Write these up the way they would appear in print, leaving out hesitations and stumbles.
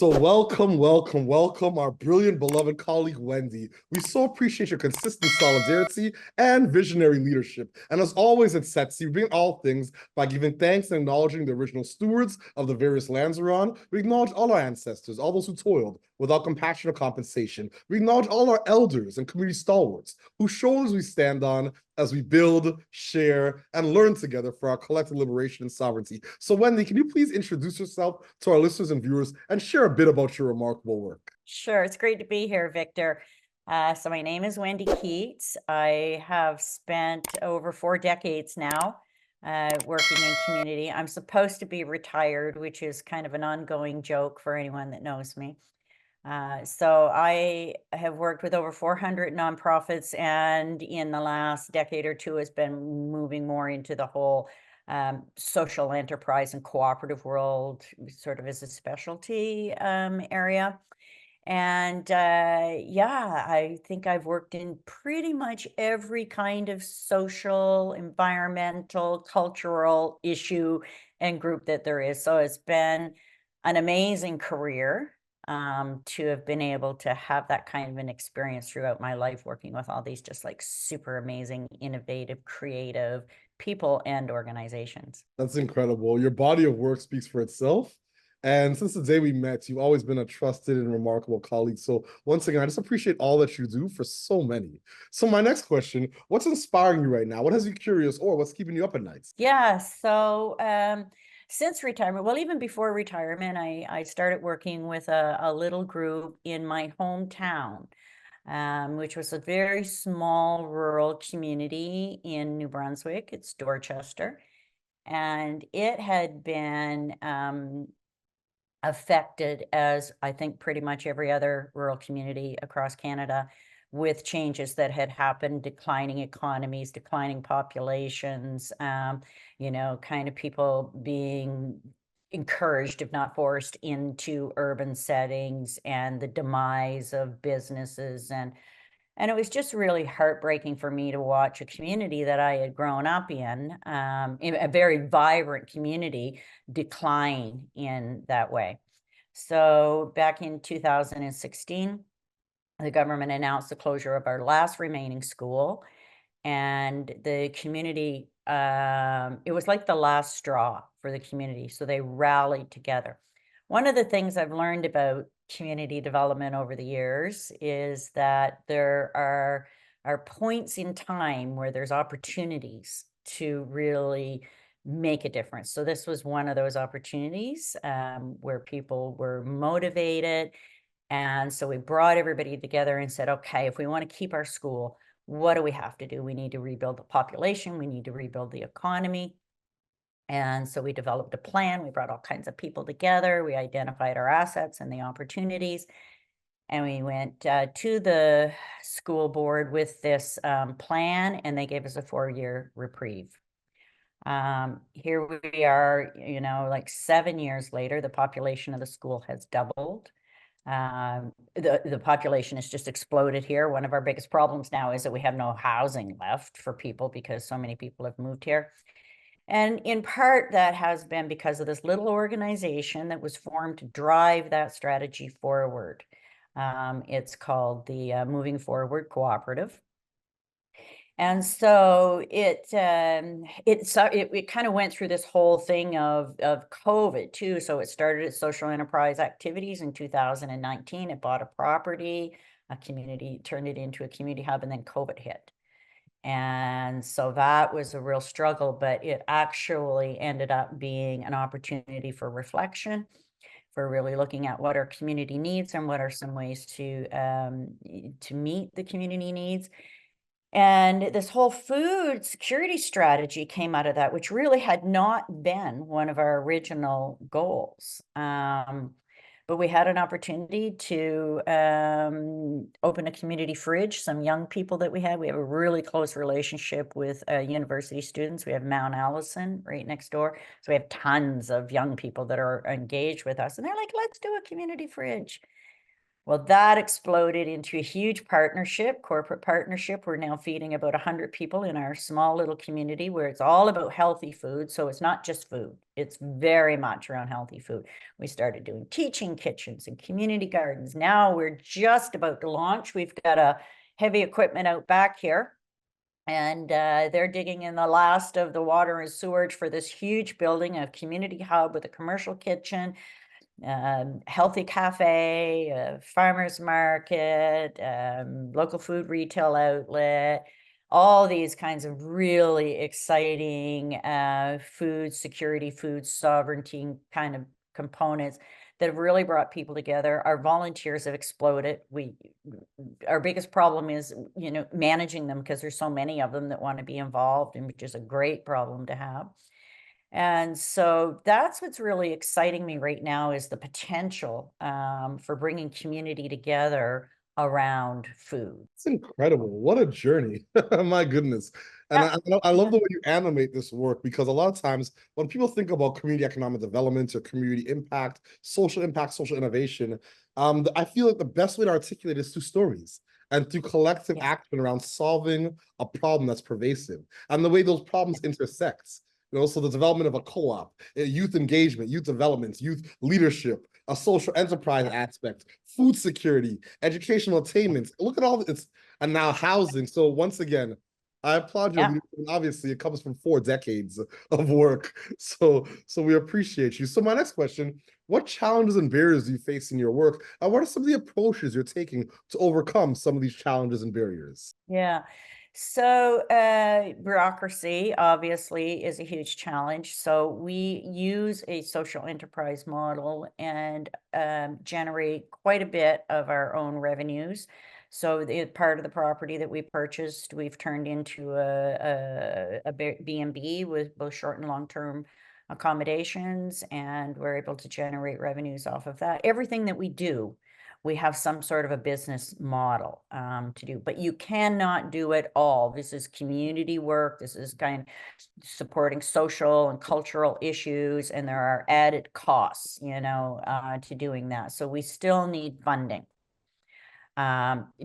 So welcome, our brilliant, beloved colleague, Wendy. We so appreciate your consistent solidarity and visionary leadership. And as always at Setsi, we bring all things by giving thanks and acknowledging the original stewards of the various lands we're on. We acknowledge all our ancestors, all those who toiled without compassion or compensation. We acknowledge all our elders and community stalwarts whose shoulders we stand on as we build, share, and learn together for our collective liberation and sovereignty. So, Wendy, can you please introduce yourself to our listeners and viewers and share a bit about your remarkable work? Sure, it's great to be here, Victor. So my name is Wendy Keats. I have spent over 4 decades now working in community. I'm supposed to be retired, which is kind of an ongoing joke for anyone that knows me. So I have worked with over 400 nonprofits, and in the last decade or two has been moving more into the whole social enterprise and cooperative world, sort of as a specialty area. And yeah, I think I've worked in pretty much every kind of social, environmental, cultural issue and group that there is. So it's been an amazing career to have been able to have that kind of an experience throughout my life, working with all these just like super amazing, innovative, creative people and organizations. That's incredible. Your body of work speaks for itself. And since the day we met, you've always been a trusted and remarkable colleague. So once again, I just appreciate all that you do for so many. So my next question, what's inspiring you right now? What has you curious or what's keeping you up at night? Yeah, so since retirement, well, even before retirement, I started working with a little group in my hometown, which was a very small rural community in New Brunswick. It's Dorchester. And it had been affected, as I think pretty much every other rural community across Canada, with changes that had happened, declining economies, declining populations, kind of people being encouraged, if not forced, into urban settings, and the demise of businesses. And it was just really heartbreaking for me to watch a community that I had grown up in a very vibrant community, decline in that way. So back in 2016, the government announced the closure of our last remaining school, and the community, it was like the last straw for the community. So they rallied together. One of the things I've learned about community development over the years is that there are points in time where there's opportunities to really make a difference. So this was one of those opportunities where people were motivated. And so we brought everybody together and said, okay, if we want to keep our school, what do we have to do? We need to rebuild the population. We need to rebuild the economy. And so we developed a plan. We brought all kinds of people together. We identified our assets and the opportunities. And we went to the school board with this plan, and they gave us a 4-year reprieve. Here we are, like 7 years later, the population of the school has doubled. The population has just exploded here. One of our biggest problems now is that we have no housing left for people because so many people have moved here. And in part, that has been because of this little organization that was formed to drive that strategy forward. It's called the Moving Forward Co-operative. And so it kind of went through this whole thing of COVID too. So it started its social enterprise activities in 2019. It bought a property, a community, turned it into a community hub, and then COVID hit. And so that was a real struggle, but it actually ended up being an opportunity for reflection, for really looking at what our community needs and what are some ways to meet the community needs. And this whole food security strategy came out of that, which really had not been one of our original goals. But we had an opportunity to open a community fridge. Some young people that we have a really close relationship with university students. We have Mount Allison right next door. So we have tons of young people that are engaged with us. And they're like, let's do a community fridge. Well, that exploded into a huge partnership, corporate partnership. We're now feeding about 100 people in our small little community where it's all about healthy food. So it's not just food, it's very much around healthy food. We started doing teaching kitchens and community gardens. Now we're just about to launch. We've got a heavy equipment out back here, and they're digging in the last of the water and sewage for this huge building, a community hub with a commercial kitchen, healthy cafe, farmer's market, local food retail outlet, all these kinds of really exciting food security, food sovereignty kind of components that have really brought people together. Our volunteers have exploded. Our biggest problem is, managing them, because there's so many of them that want to be involved, and which is a great problem to have. And so that's what's really exciting me right now, is the potential for bringing community together around food. It's incredible. What a journey. My goodness. And Yeah. I love Yeah. the way you animate this work, because a lot of times when people think about community economic development or community impact, social innovation, I feel like the best way to articulate is through stories and through collective Yes. action around solving a problem that's pervasive and the way those problems intersect. So the development of a co-op, youth engagement, youth development, youth leadership, a social enterprise aspect, food security, educational attainments. Look at all it's and now housing. So once again, I applaud your Yeah. leadership. And obviously, it comes from 4 decades of work. So we appreciate you. So my next question: what challenges and barriers do you face in your work, and what are some of the approaches you're taking to overcome some of these challenges and barriers? Yeah. So bureaucracy obviously is a huge challenge. So we use a social enterprise model and generate quite a bit of our own revenues. So the part of the property that we purchased, we've turned into a B&B with both short and long-term accommodations, and we're able to generate revenues off of that. Everything that we do, we have some sort of a business model to do, but you cannot do it all. This is community work. This is kind of supporting social and cultural issues, and there are added costs, to doing that. So we still need funding.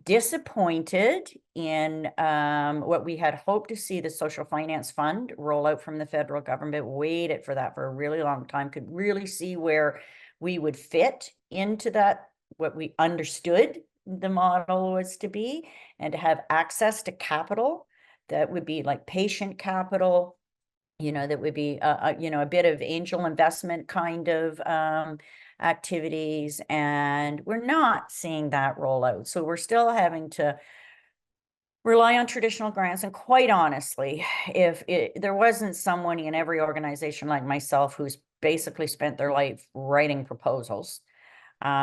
Disappointed in what we had hoped to see, the social finance fund roll out from the federal government. Waited for that for a really long time. Could really see where we would fit into that, what we understood the model was to be, and to have access to capital that would be like patient capital, that would be a bit of angel investment kind of activities, and we're not seeing that roll out. So we're still having to rely on traditional grants. And quite honestly, if there wasn't someone in every organization like myself who's basically spent their life writing proposals,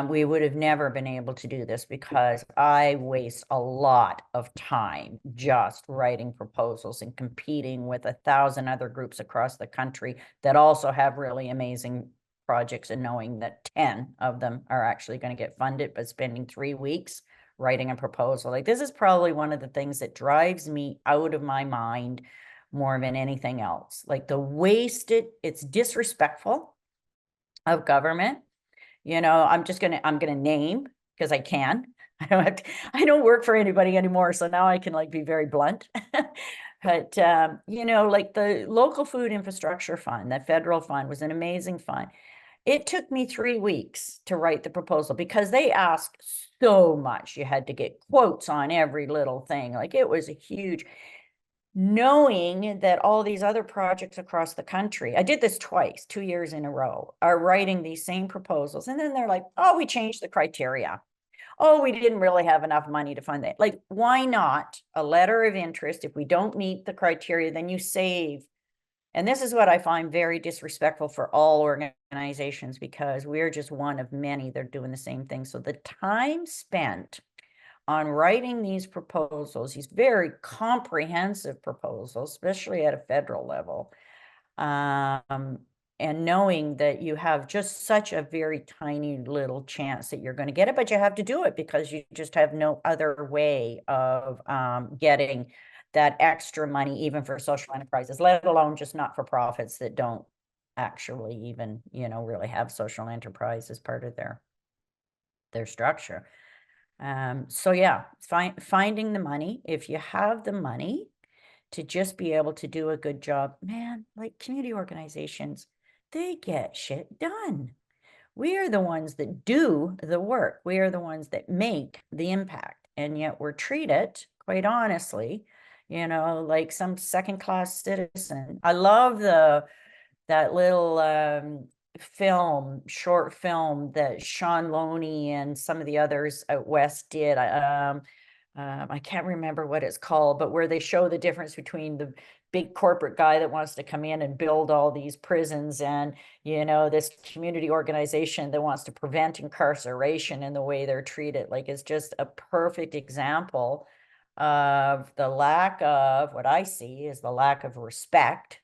we would have never been able to do this, because I waste a lot of time just writing proposals and competing with 1,000 other groups across the country that also have really amazing projects, and knowing that 10 of them are actually going to get funded, but spending 3 weeks writing a proposal. Like, this is probably one of the things that drives me out of my mind more than anything else. Like, it's disrespectful of government. I'm gonna name, because I can. I don't work for anybody anymore, so now I can be very blunt. But like the local food infrastructure fund, that federal fund, was an amazing fund. It took me 3 weeks to write the proposal, because they asked so much. You had to get quotes on every little thing. Like, it was a huge, knowing that all these other projects across the country, I did this twice, 2 years in a row, are writing these same proposals. And then they're like, oh, we changed the criteria. Oh, we didn't really have enough money to fund it. Like, why not a letter of interest? If we don't meet the criteria, then you save. And this is what I find very disrespectful for all organizations, because we're just one of many that are doing the same thing. So the time spent on writing these proposals, these very comprehensive proposals, especially at a federal level, and knowing that you have just such a very tiny little chance that you're going to get it, but you have to do it, because you just have no other way of getting that extra money, even for social enterprises, let alone just not-for-profits that don't actually even, really have social enterprise as part of their their structure. So yeah, finding the money. If you have the money to just be able to do a good job, man, like community organizations, they get shit done. We are the ones that do the work. We are the ones that make the impact. And yet we're treated, quite honestly, like some second-class citizen. I love that little short film that Sean Loney and some of the others out west did. I can't remember what it's called, but where they show the difference between the big corporate guy that wants to come in and build all these prisons and, this community organization that wants to prevent incarceration and the way they're treated. Like, it's just a perfect example of the lack of, what I see is the lack of respect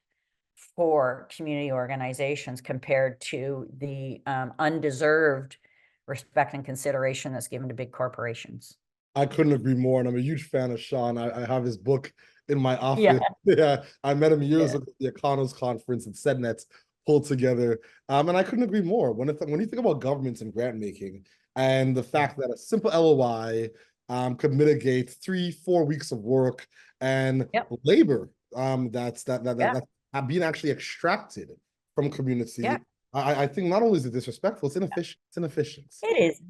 for community organizations compared to the undeserved respect and consideration that's given to big corporations. I couldn't agree more, and I'm a huge fan of Sean. I have his book in my Yeah, office. Yeah, I met him years yeah, ago at the Econos conference and SedNet's pulled together. And I couldn't agree more. When you think about governments and grant making, and the fact that a simple LOI could mitigate 3-4 weeks of work and yep, labor yeah, that's being actually extracted from yeah. community. I think not only is it disrespectful, it's inefficient. It's inefficient. It is.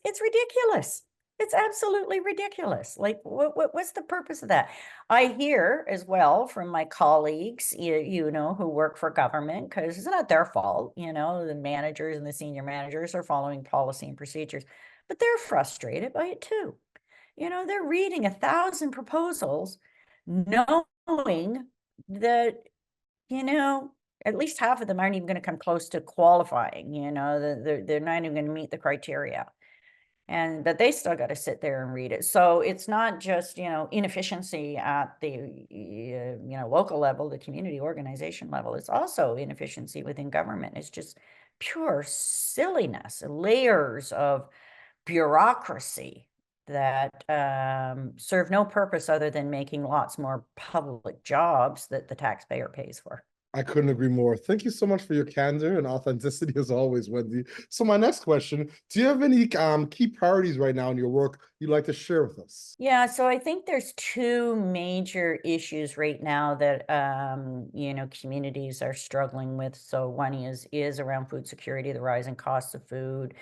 It's ridiculous. It's absolutely ridiculous. Like, what's the purpose of that? I hear as well from my colleagues, who work for government, because it's not their fault. The managers and the senior managers are following policy and procedures, but they're frustrated by it too. They're reading 1,000 proposals, knowing that, you know, at least half of them aren't even going to come close to qualifying, they're not even going to meet the criteria. But they still got to sit there and read it. So it's not just, inefficiency at the, local level, the community organization level. It's also inefficiency within government. It's just pure silliness, layers of bureaucracy that serve no purpose other than making lots more public jobs that the taxpayer pays for. I couldn't agree more. Thank you so much for your candor and authenticity as always, Wendy. So my next question, do you have any key priorities right now in your work you'd like to share with us? Yeah, so I think there's two major issues right now that communities are struggling with. So one is around food security, the rising costs of food,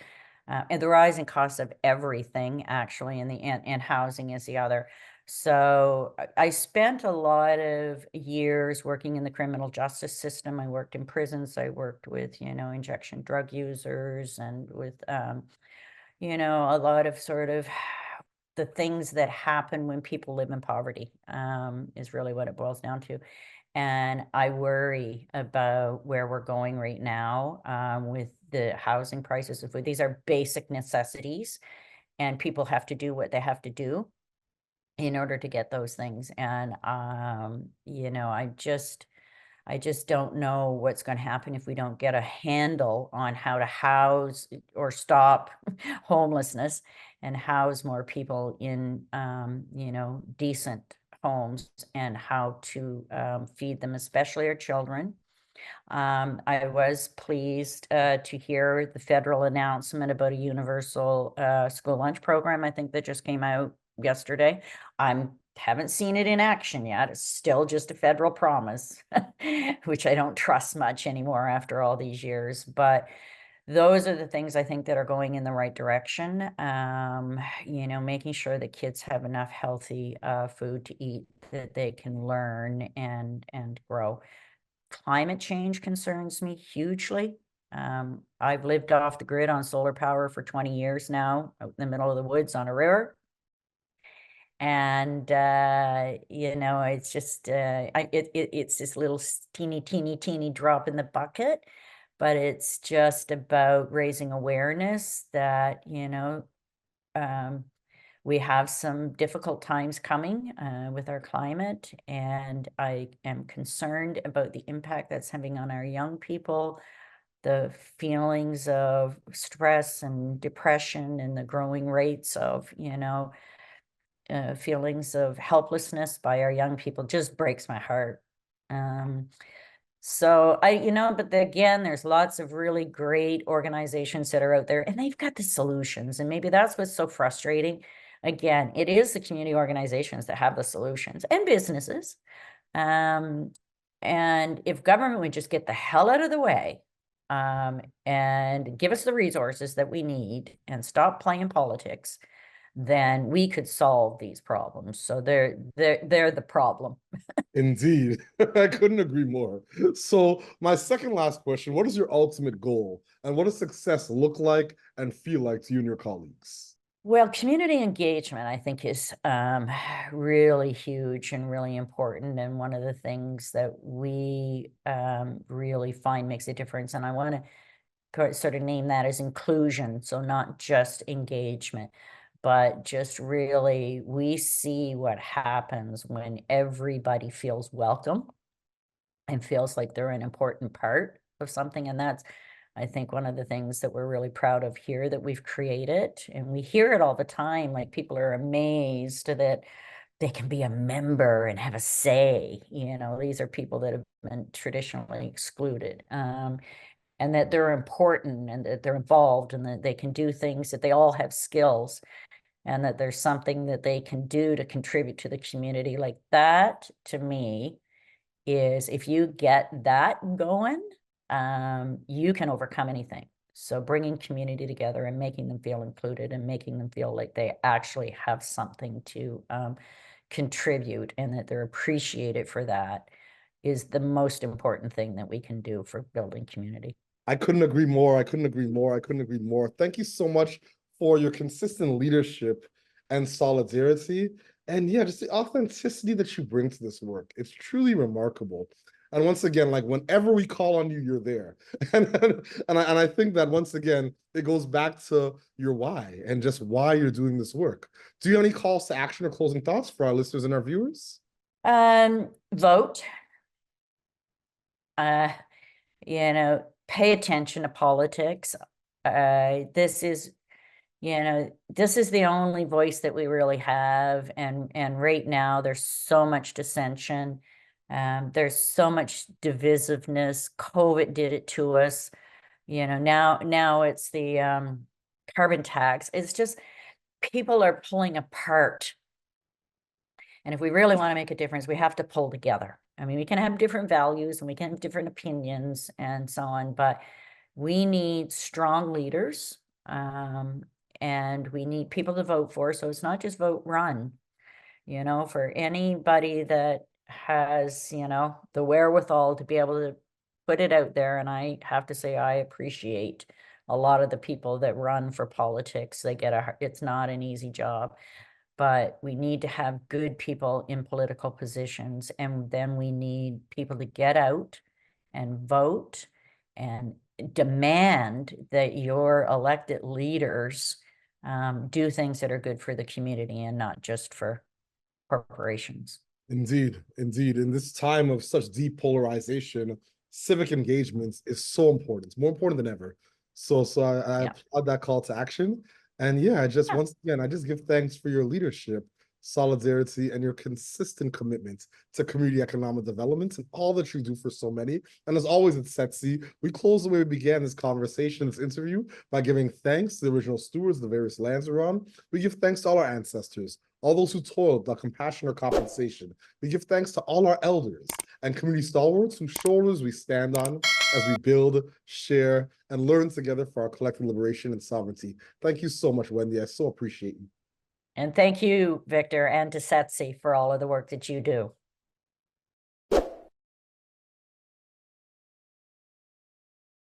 and the rising costs of everything actually, and housing is the other. So I spent a lot of years working in the criminal justice system. I worked in prisons. I worked with, injection drug users and with, a lot of sort of the things that happen when people live in poverty, is really what it boils down to. And I worry about where we're going right now, with the housing prices of food. These are basic necessities, and people have to do what they have to do in order to get those things. And, I just don't know what's going to happen if we don't get a handle on how to house or stop homelessness and house more people in, decent homes, and how to feed them, especially our children. I was pleased to hear the federal announcement about a universal school lunch program. I think that just came out yesterday. I haven't seen it in action yet. It's still just a federal promise, which I don't trust much anymore after all these years. But those are the things I think that are going in the right direction. Making sure that kids have enough healthy food to eat, that they can learn and grow. Climate change concerns me hugely. I've lived off the grid on solar power for 20 years now, out in the middle of the woods on a river. And, it's just, it's this little teeny drop in the bucket, but it's just about raising awareness that, we have some difficult times coming with our climate, and I am concerned about the impact that's having on our young people, the feelings of stress and depression, and the growing rates of, feelings of helplessness by our young people just breaks my heart. So but again, there's lots of really great organizations that are out there and they've got the solutions. And maybe that's what's so frustrating. Again, it is the community organizations that have the solutions and businesses. And if government would just get the hell out of the way, and give us the resources that we need and stop playing politics, then we could solve these problems. So they're the problem. Indeed, I couldn't agree more. So my second last question, what is your ultimate goal and what does success look like and feel like to you and your colleagues? Well, community engagement, I think, is really huge and really important. And one of the things that we really find makes a difference. And I want to sort of name that as inclusion. So not just engagement, but just really, we see what happens when everybody feels welcome and feels like they're an important part of something. And that's, I think, one of the things that we're really proud of here that we've created. And we hear it all the time, like people are amazed that they can be a member and have a say. These are people that have been traditionally excluded. And that they're important and that they're involved and that they can do things, that they all have skills and that there's something that they can do to contribute to the community. Like that, to me, is if you get that going, you can overcome anything. So bringing community together and making them feel included and making them feel like they actually have something to contribute and that they're appreciated for that is the most important thing that we can do for building community. I couldn't agree more. I couldn't agree more. I couldn't agree more. Thank you so much for your consistent leadership and solidarity. And yeah, just the authenticity that you bring to this work. It's truly remarkable. And once again, like whenever we call on you, you're there. And I think that once again, it goes back to your why and just why you're doing this work. Do you have any calls to action or closing thoughts for our listeners and our viewers? Vote. Pay attention to politics. This is the only voice that we really have. And right now there's so much dissension. There's so much divisiveness. COVID did it to us. Now it's the carbon tax. It's just people are pulling apart. And if we really want to make a difference, we have to pull together. I mean, we can have different values and we can have different opinions and so on, but we need strong leaders, and we need people to vote for. So it's not just vote, run, for anybody that has, the wherewithal to be able to put it out there. And I have to say, I appreciate a lot of the people that run for politics. It's not an easy job. But we need to have good people in political positions. And then we need people to get out and vote and demand that your elected leaders do things that are good for the community and not just for corporations. Indeed, indeed. In this time of such deep polarization, civic engagement is so important. It's more important than ever. So I applaud that call to action. And yeah, once again, I just give thanks for your leadership, solidarity, and your consistent commitment to community economic development and all that you do for so many. And as always at Setsi, we close the way we began this conversation, this interview, by giving thanks to the original stewards of the various lands we're on. We give thanks to all our ancestors, all those who toiled without compassion or compensation. We give thanks to all our elders and community stalwarts whose shoulders we stand on as we build, share, and learn together for our collective liberation and sovereignty. Thank you so much, Wendy. I so appreciate you. And thank you, Victor, and to Setsi for all of the work that you do.